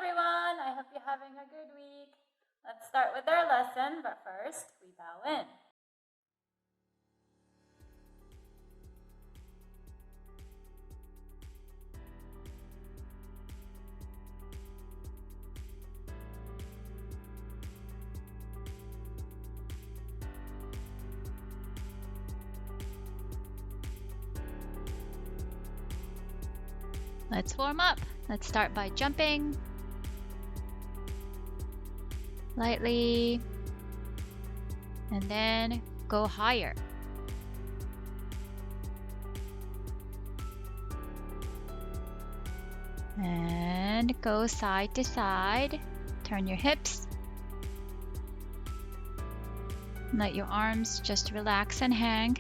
everyone! I hope you're having a good week. Let's start with our lesson, but first, we bow in. Let's warm up. Let's start by jumping lightly and then go higher. And go side to side. Turn your hips. Let your arms just relax and hang.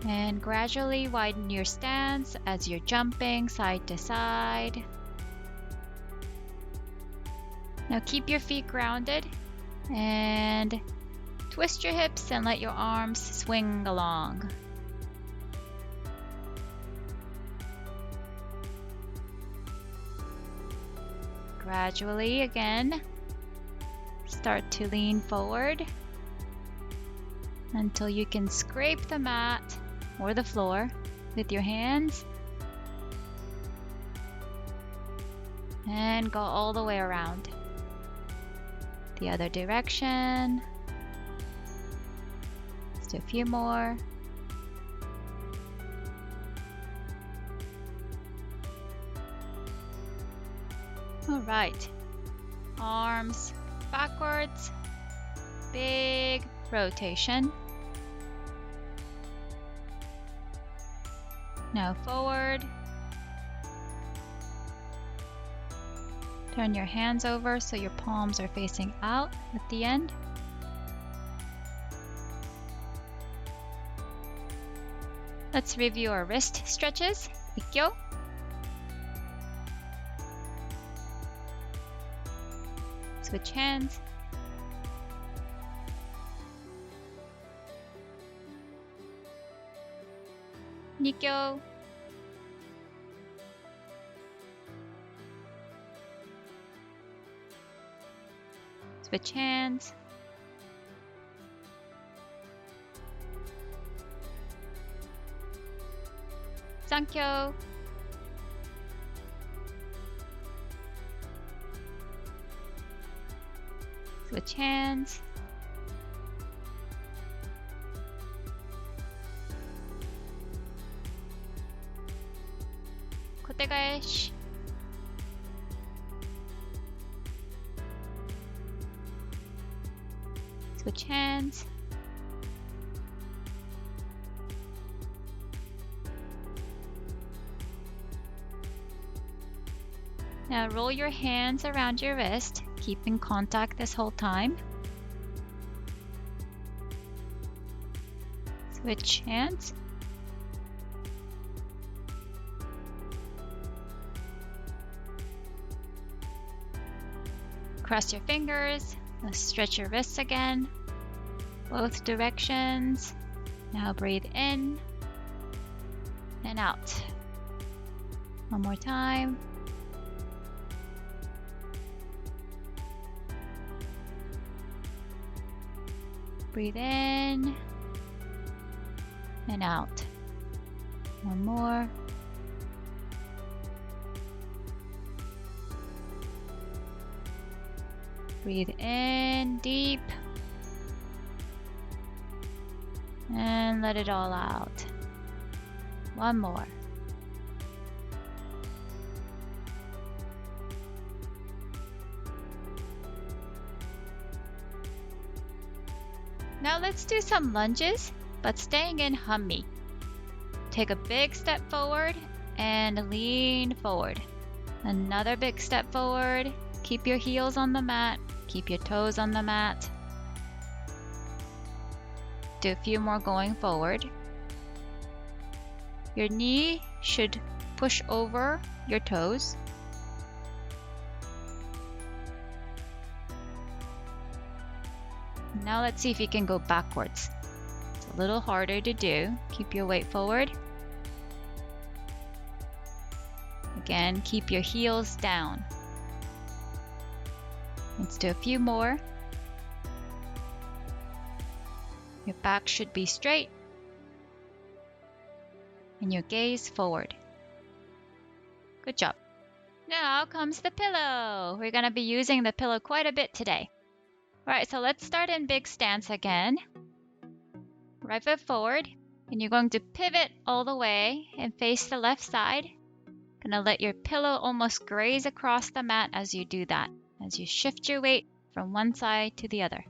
And gradually widen your stance as you're jumping side to side. Now keep your feet grounded and twist your hips and let your arms swing along. Gradually again, start to lean forward until you can scrape the mat or the floor with your hands and go all the way around. The other direction. Just a few more. All right. Arms backwards. Big rotation. Now forward. Turn your hands over so your palms are facing out at the end. Let's review our wrist stretches. Ikkyo. Switch hands. Nikyo. Switch hands. Sankyo. Switch hands. Kotegaeshi. Switch hands. Now roll your hands around your wrist, keeping contact this whole time. Switch hands. Cross your fingers. Let's stretch your wrists again. Both directions. Now breathe in and out. One more time. Breathe in and out. One more. Breathe in deep and let it all out. One more. Now let's do some lunges, but staying in hummy. Take a big step forward and lean forward. Another big step forward. Keep your heels on the mat. Keep your toes on the mat. Do a few more going forward. Your knee should push over your toes. Now let's see if you can go backwards. It's a little harder to do. Keep your weight forward. Again, keep your heels down. Let's do a few more. Your back should be straight and your gaze forward. Good job. Now comes the pillow. We're going to be using the pillow quite a bit today. All right, so let's start in big stance again. Right foot forward, and you're going to pivot all the way and face the left side. Gonna let your pillow almost graze across the mat as you do that, as you shift your weight from one side to the other.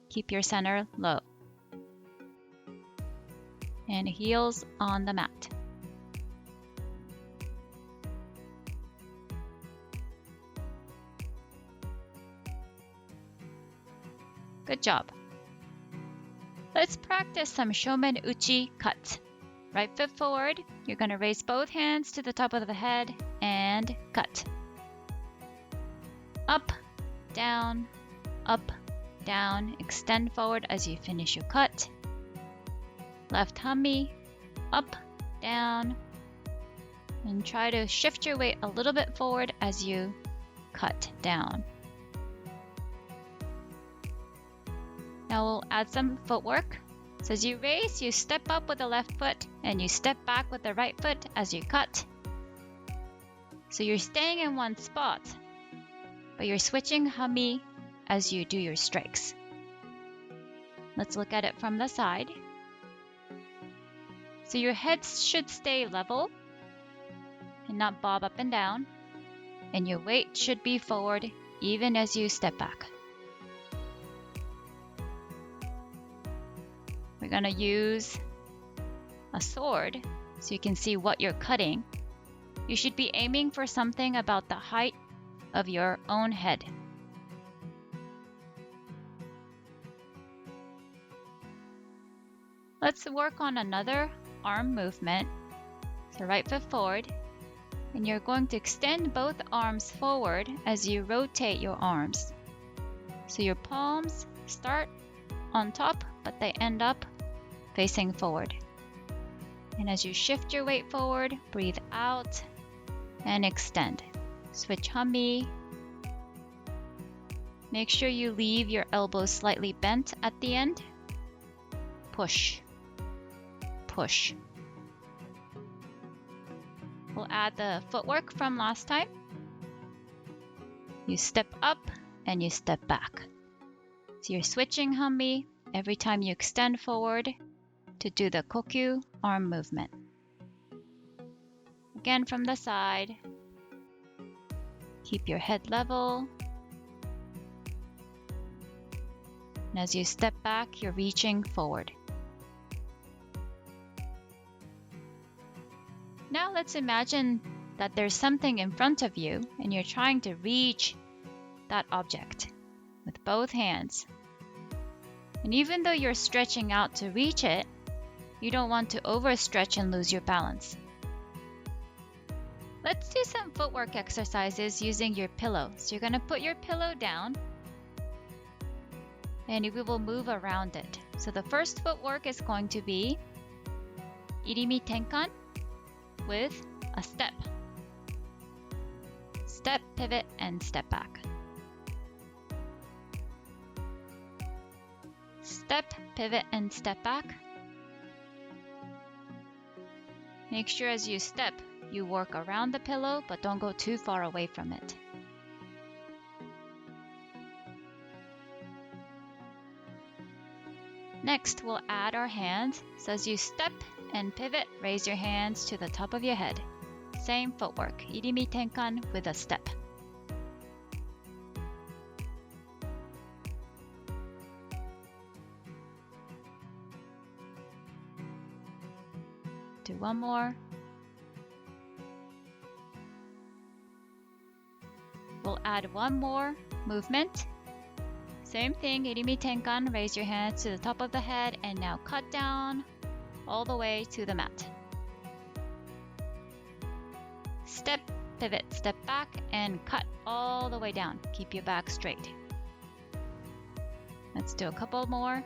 Keep your center low. And heels on the mat. Good job. Let's practice some Shomen uchi cut. Right foot forward, you're going to raise both hands to the top of the head and cut. Up, down, extend forward as you finish your cut. Left hummy, up, down, and try to shift your weight a little bit forward as you cut down. Now we'll add some footwork. So as you raise, you step up with the left foot and you step back with the right foot as you cut. So you're staying in one spot, but you're switching hummy as you do your strikes. Let's look at it from the side. So your head should stay level and not bob up and down, and your weight should be forward even as you step back. We're going to use a sword so you can see what you're cutting. You should be aiming for something about the height of your own head. Let's work on another arm movement. So right foot forward, and you're going to extend both arms forward as you rotate your arms. So your palms start on top, but they end up facing forward. And as you shift your weight forward, breathe out and extend. Switch hummy. Make sure you leave your elbows slightly bent at the end. Push, push. We'll add the footwork from last time. You step up and you step back. So you're switching hummy every time you extend forward to do the Kokyu arm movement. Again from the side. Keep your head level. And as you step back, you're reaching forward. Now let's imagine that there's something in front of you and you're trying to reach that object with both hands. And even though you're stretching out to reach it, you don't want to overstretch and lose your balance. Let's do some footwork exercises using your pillow. So you're going to put your pillow down and we will move around it. So the first footwork is going to be Irimi-tenkan with a step. Step, pivot, and step back. Step, pivot, and step back. Make sure as you step, you work around the pillow, but don't go too far away from it. Next, we'll add our hands. So as you step and pivot, raise your hands to the top of your head. Same footwork, Irimi-tenkan with a step. Do one more. We'll add one more movement. Same thing, Irimi-tenkan, raise your hands to the top of the head and now cut down all the way to the mat. Step, pivot, step back, and cut all the way down. Keep your back straight. Let's do a couple more.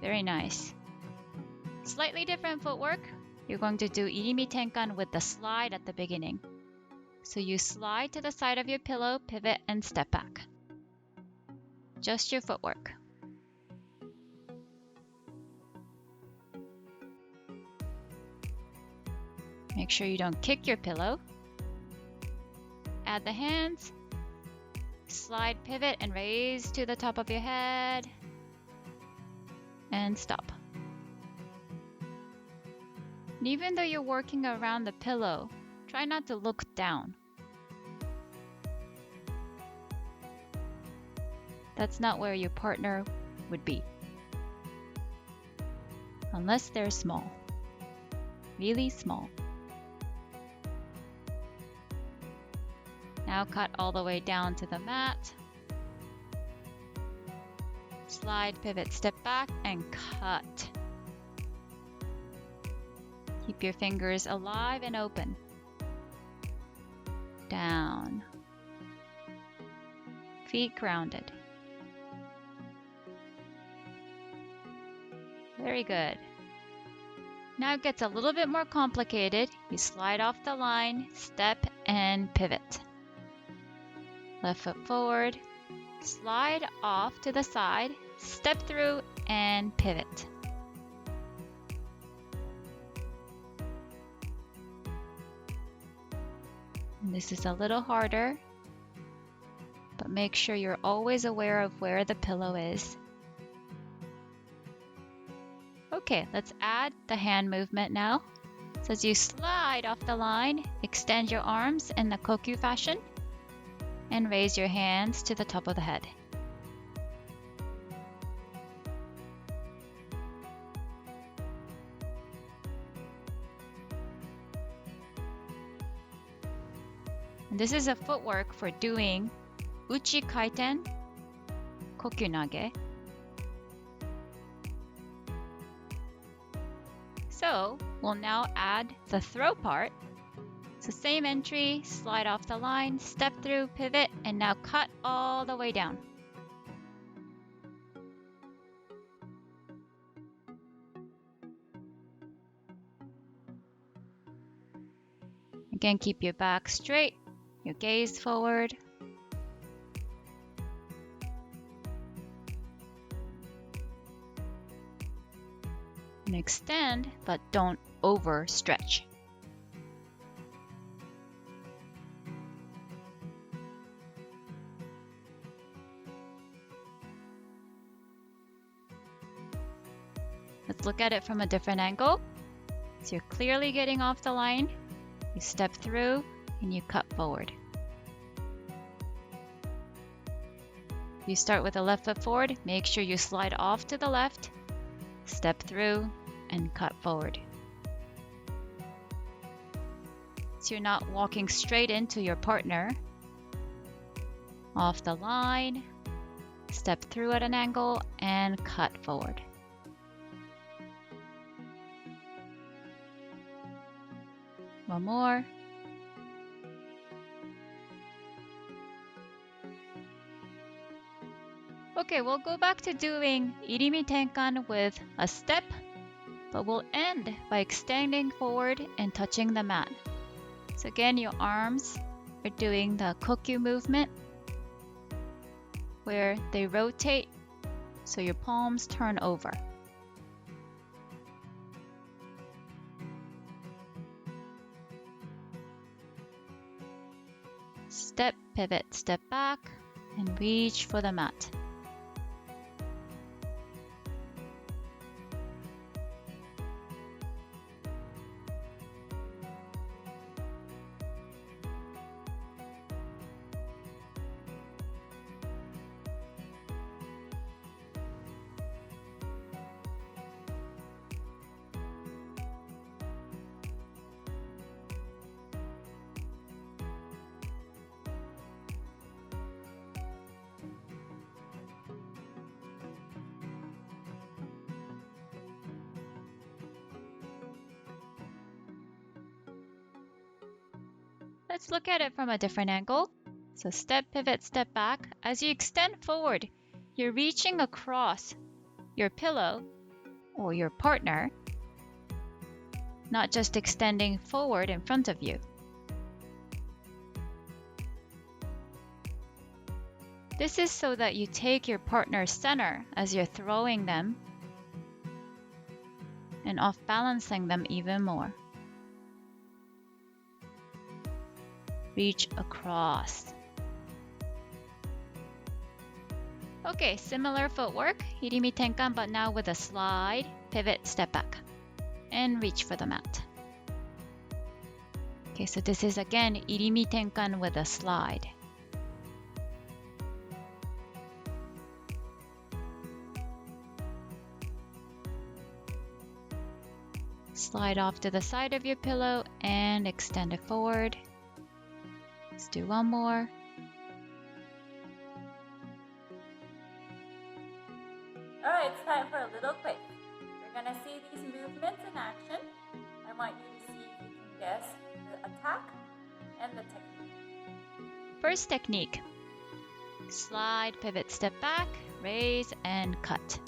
Very nice. Slightly different footwork. You're going to do Irimi-tenkan with the slide at the beginning. So you slide to the side of your pillow, pivot, and step back. Just your footwork. Make sure you don't kick your pillow. Add the hands. Slide, pivot, and raise to the top of your head. And stop. And even though you're working around the pillow, try not to look down. That's not where your partner would be. Unless they're small. Really small. Now cut all the way down to the mat. Slide, pivot, step back, and cut. Keep your fingers alive and open. Down. Feet grounded. Very good. Now it gets a little bit more complicated. You slide off the line, step, and pivot. Left foot forward, slide off to the side, step through, and pivot. And this is a little harder, but make sure you're always aware of where the pillow is. Okay, let's add the hand movement now. So as you slide off the line, extend your arms in the Kokyu fashion and raise your hands to the top of the head. And this is a footwork for doing uchi kaiten, kokyu-nage. So we'll now add the throw part. So same entry, slide off the line, step through, pivot, and now cut all the way down. Again, keep your back straight, your gaze forward. And extend, but don't overstretch. Let's look at it from a different angle. So you're clearly getting off the line. You step through and you cut forward. You start with the left foot forward. Make sure you slide off to the left, step through, and cut forward. So you're not walking straight into your partner. Off the line, step through at an angle, and cut forward. One more. Okay, we'll go back to doing Irimi-tenkan with a step, but we'll end by extending forward and touching the mat. So again, your arms are doing the Kokyu movement, where they rotate, so your palms turn over. Step, pivot, step back, and reach for the mat. Let's look at it from a different angle. So step, pivot, step back. As you extend forward, you're reaching across your pillow or your partner, not just extending forward in front of you. This is so that you take your partner's center as you're throwing them and off-balancing them even more. Reach across. Okay, similar footwork, Irimi-tenkan, but now with a slide, pivot, step back, and reach for the mat. Okay, so this is again Irimi-tenkan with a slide. Slide off to the side of your pillow and extend it forward. Let's do one more. Alright, it's time for a little quiz. We're going to see these movements in action. I want you to see if you can guess the attack and the technique. First technique. Slide, pivot, step back, raise, and cut.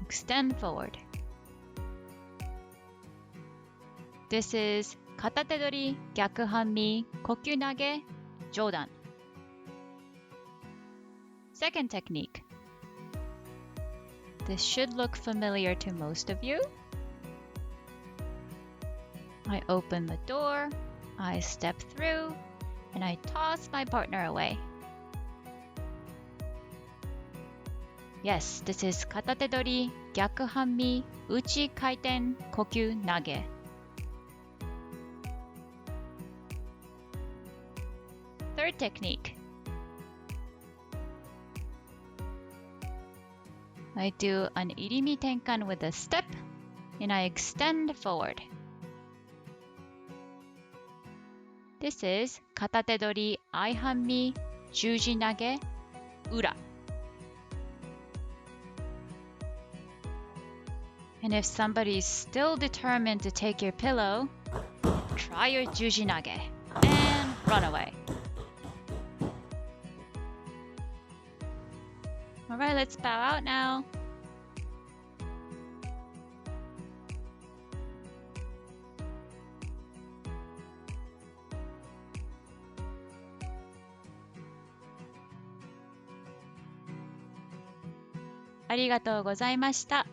Extend forward. This is 片手取り、逆半身、呼吸投げ、上段. Second technique. This should look familiar to most of you. I open the door, I step through, and I toss my partner away. Yes, this is 片手取り、逆半身、内回転、呼吸投げ. Third technique. I do an Irimi-tenkan with a step, and I extend forward. This is 片手取り、相半身、十字投げ、裏. And if somebody's still determined to take your pillow, try your juji nage and run away. Alright, let's bow out now. Arigatou gozaimashita.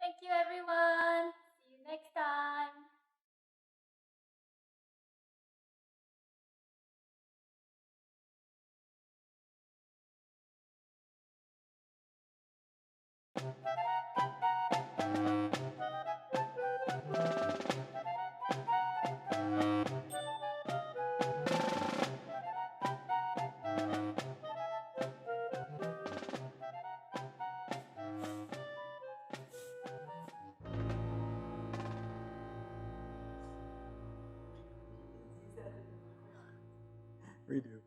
Thank you, everyone. See you next time. Redo.